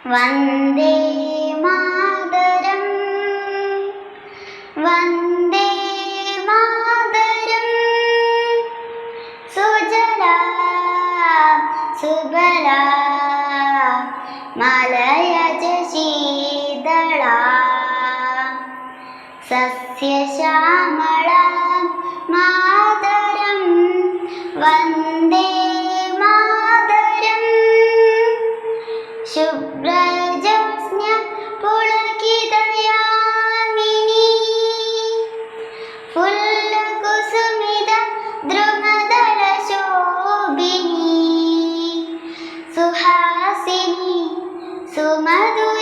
Vande Mataram Vande Mataram സുജലാം സുഫലാം മലയജ ശീതളാം സസ്യശ്യാമളാം Mataram Vande Mataram ശുഭ്രജസ്ന പുളകിതയാമിനി ഫുല്ലകുസുമിത ദ്രുമദള ശോഭിനി Suhasini സുമധുര